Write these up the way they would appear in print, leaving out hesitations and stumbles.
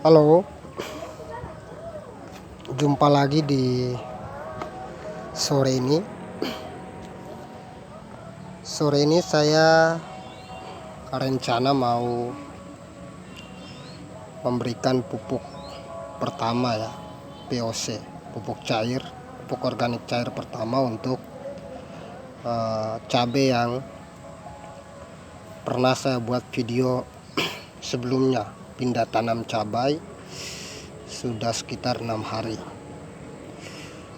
Halo, jumpa lagi di sore ini. Sore ini saya rencana mau memberikan pupuk pertama ya, POC, pupuk cair, pupuk organik cair pertama untuk cabai yang pernah saya buat video sebelumnya. Pindah tanam cabai sudah sekitar 6 hari.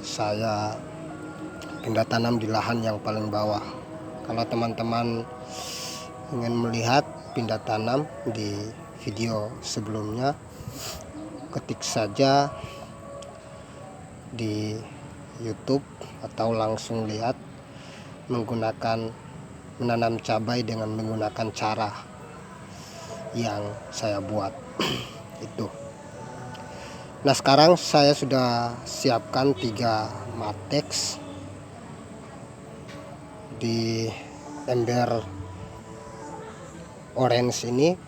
Saya pindah tanam di lahan yang paling bawah. Kalau teman-teman ingin melihat pindah tanam di video sebelumnya, ketik saja di YouTube atau langsung lihat menanam cabai dengan menggunakan cara yang saya buat itu. Nah, sekarang saya sudah siapkan 3 matex di ember orange ini.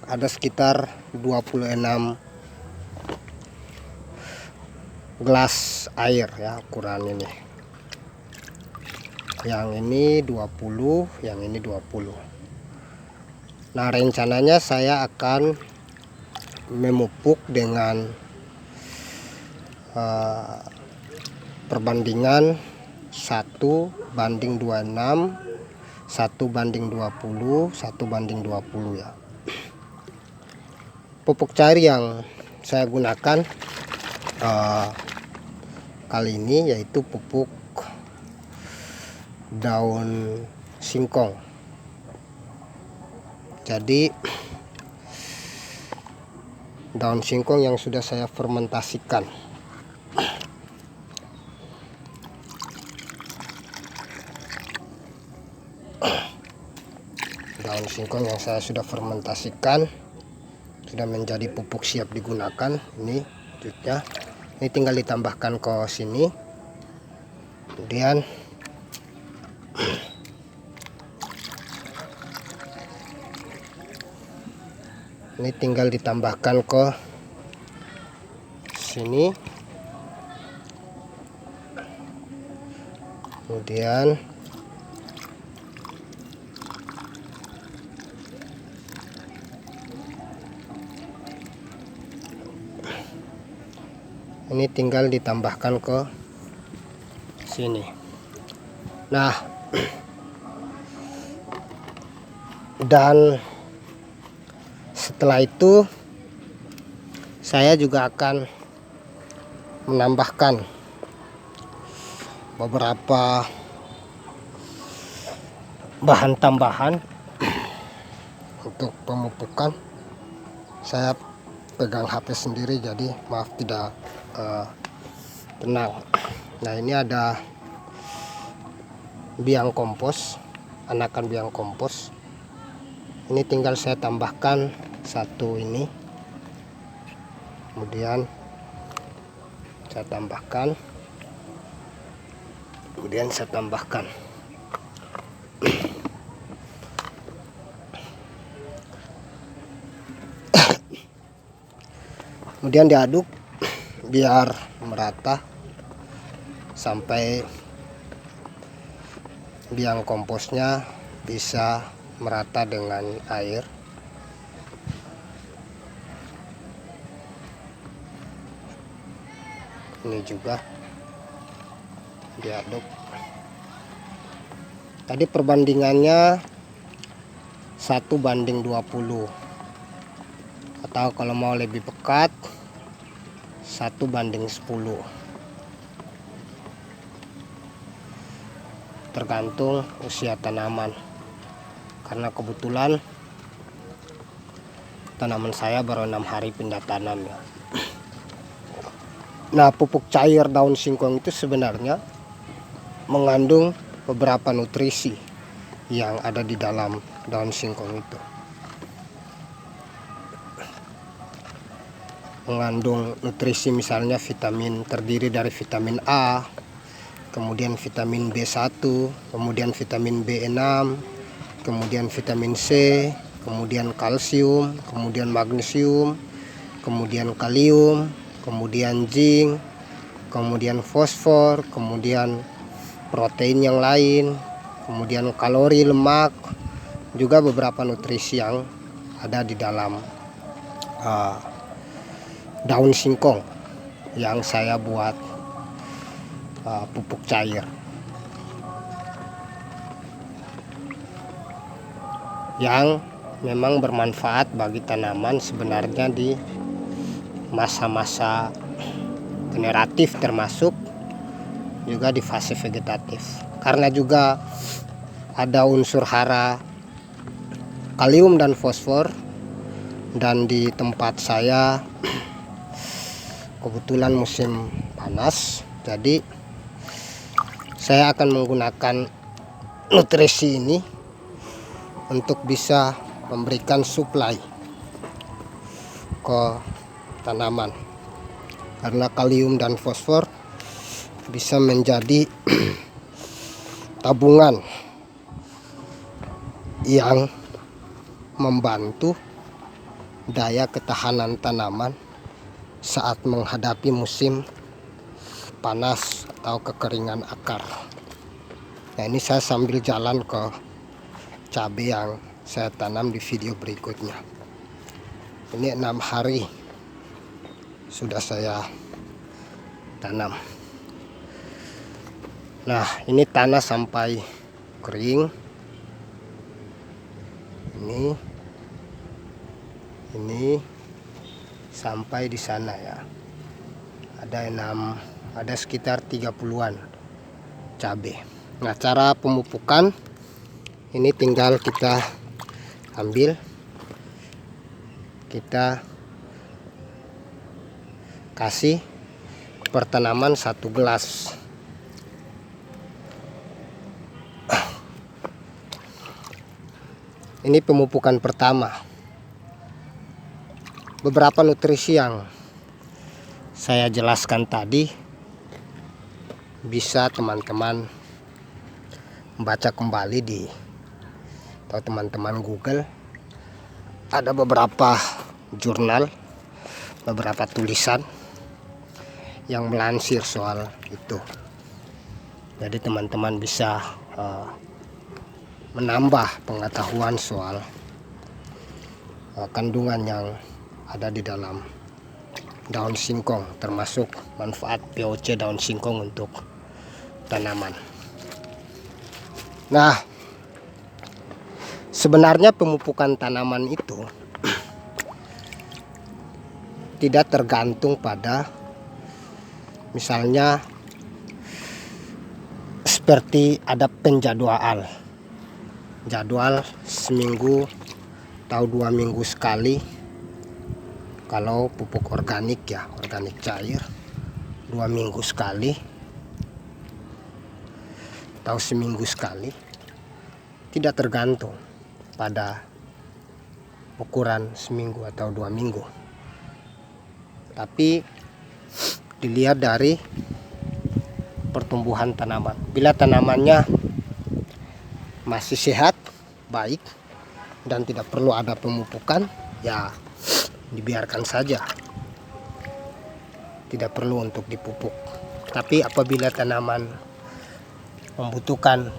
Ada sekitar 26 gelas air ya, ukuran ini. Yang ini 20, yang ini 20. Nah, rencananya saya akan memupuk dengan perbandingan 1:26, 1:20, 1:20 ya. Pupuk cair yang saya gunakan kali ini yaitu pupuk daun singkong. Jadi daun singkong yang sudah saya fermentasikan. Daun singkong yang saya sudah fermentasikan sudah menjadi pupuk siap digunakan. Ini wujudnya. Ini tinggal ditambahkan ke sini. Kemudian ini tinggal ditambahkan ke sini. Kemudian ini tinggal ditambahkan ke sini. Nah, dan setelah itu saya juga akan menambahkan beberapa bahan tambahan untuk pemupukan. Saya pegang HP sendiri, jadi maaf tidak tenang. Nah, ini ada biang kompos, anakan biang kompos. Ini tinggal saya tambahkan satu ini. Kemudian saya tambahkan. Kemudian saya tambahkan. Kemudian diaduk biar merata sampai biang komposnya bisa merata dengan air. Ini juga diaduk. Tadi perbandingannya 1:20, atau kalau mau lebih pekat 1:10, tergantung usia tanaman. Karena kebetulan tanaman saya baru 6 hari pindah tanam ya. Nah, pupuk cair daun singkong itu sebenarnya mengandung beberapa nutrisi yang ada di dalam daun singkong itu. Mengandung nutrisi misalnya vitamin, terdiri dari vitamin A, kemudian vitamin B1, kemudian vitamin B6, kemudian vitamin C, kemudian kalsium, kemudian magnesium, kemudian kalium, kemudian zinc, kemudian fosfor, kemudian protein yang lain, kemudian kalori, lemak, juga beberapa nutrisi yang ada di dalam daun singkong yang saya buat pupuk cair. Yang memang bermanfaat bagi tanaman sebenarnya di masa-masa generatif, termasuk juga di fase vegetatif, karena juga ada unsur hara kalium dan fosfor. Dan di tempat saya kebetulan musim panas, jadi saya akan menggunakan nutrisi ini untuk bisa memberikan suplai ke tanaman, karena kalium dan fosfor bisa menjadi tabungan yang membantu daya ketahanan tanaman saat menghadapi musim panas atau kekeringan akar. Nah, ini saya sambil jalan ke cabai yang saya tanam di video berikutnya. Ini 6 hari sudah saya tanam. Nah, ini tanah sampai kering. Ini sampai di sana ya. Ada sekitar 30-an cabai. Nah, cara pemupukan ini tinggal kita ambil, kita kasih per tanaman 1 gelas. Ini pemupukan pertama. Beberapa nutrisi yang saya jelaskan tadi bisa teman-teman baca kembali atau teman-teman Google. Ada beberapa jurnal, beberapa tulisan yang melansir soal itu. Jadi teman-teman bisa menambah pengetahuan soal kandungan yang ada di dalam daun singkong, termasuk manfaat POC daun singkong untuk tanaman. Nah, sebenarnya pemupukan tanaman itu tidak tergantung pada, misalnya seperti ada jadwal seminggu atau 2 minggu sekali. Kalau pupuk organik ya, organik cair 2 minggu sekali atau seminggu sekali. Tidak tergantung pada ukuran seminggu atau 2 minggu, tapi dilihat dari pertumbuhan tanaman. Bila tanamannya masih sehat, baik, dan tidak perlu ada pemupukan, ya dibiarkan saja, tidak perlu untuk dipupuk. Tapi apabila tanaman membutuhkan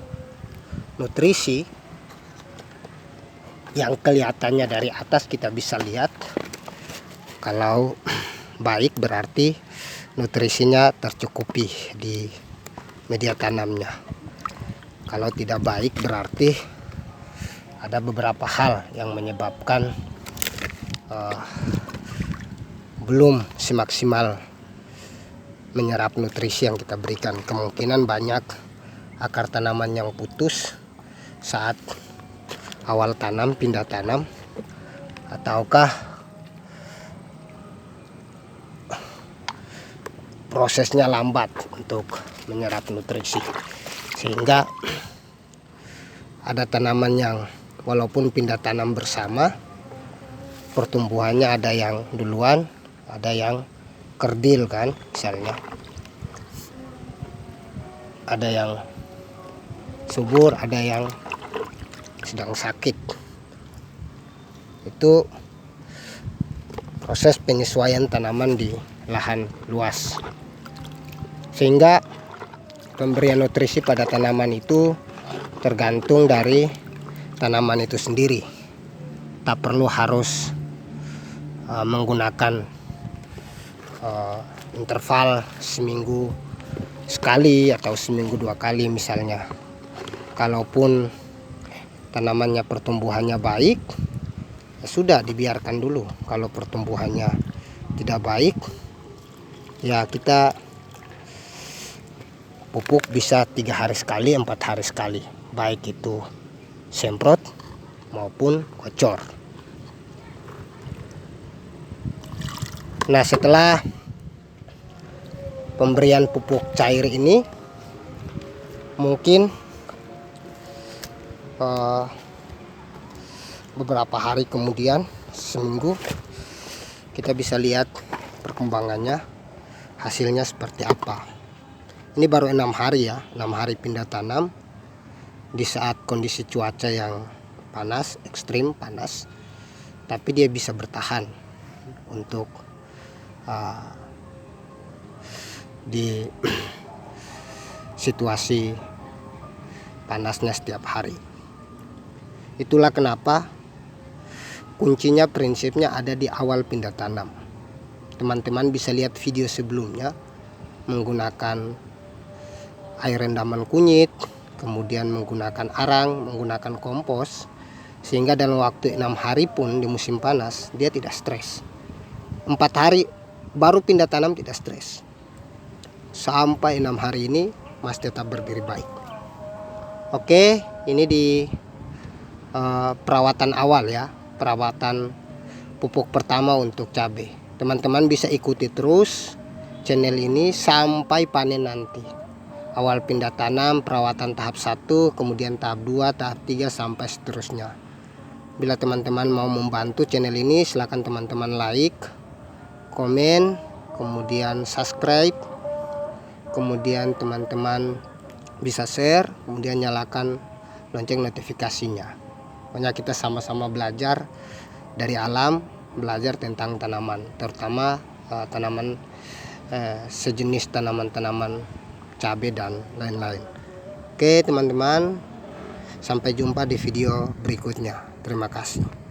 nutrisi yang kelihatannya dari atas kita bisa lihat, kalau baik berarti nutrisinya tercukupi di media tanamnya. Kalau tidak baik berarti ada beberapa hal yang menyebabkan belum semaksimal menyerap nutrisi yang kita berikan. Kemungkinan banyak akar tanaman yang putus saat awal tanam, pindah tanam, ataukah prosesnya lambat untuk menyerap nutrisi, sehingga ada tanaman yang walaupun pindah tanam bersama, pertumbuhannya ada yang duluan, ada yang kerdil kan, misalnya ada yang subur, ada yang sedang sakit. Itu proses penyesuaian tanaman di lahan luas, sehingga pemberian nutrisi pada tanaman itu tergantung dari tanaman itu sendiri. Tak perlu harus menggunakan interval seminggu sekali atau seminggu 2 kali misalnya. Kalaupun tanamannya pertumbuhannya baik, ya sudah dibiarkan dulu. Kalau pertumbuhannya tidak baik, ya kita pupuk bisa 3 hari sekali, 4 hari sekali, baik itu semprot maupun gocor. Nah, setelah pemberian pupuk cair ini, mungkin beberapa hari kemudian, seminggu, kita bisa lihat perkembangannya, hasilnya seperti apa. Ini baru 6 hari ya, 6 hari pindah tanam di saat kondisi cuaca yang panas, ekstrim panas, tapi dia bisa bertahan untuk di situasi panasnya setiap hari. Itulah kenapa kuncinya, prinsipnya ada di awal pindah tanam. Teman-teman bisa lihat video sebelumnya menggunakan air rendaman kunyit, kemudian menggunakan arang, menggunakan kompos, sehingga dalam waktu 6 hari pun di musim panas dia tidak stres. 4 hari baru pindah tanam tidak stres. Sampai 6 hari ini masih tetap berdiri baik. Oke, ini di perawatan awal ya, perawatan pupuk pertama untuk cabai. Teman-teman bisa ikuti terus channel ini sampai panen nanti. Awal pindah tanam, perawatan tahap 1, kemudian tahap 2, tahap 3, sampai seterusnya. Bila teman-teman mau membantu channel ini, silakan teman-teman like, komen, kemudian subscribe, kemudian teman-teman bisa share, kemudian nyalakan lonceng notifikasinya. Pokoknya kita sama-sama belajar dari alam, belajar tentang tanaman, terutama tanaman sejenis tanaman-tanaman cabai dan lain-lain. Oke teman-teman, sampai jumpa di video berikutnya. Terima kasih.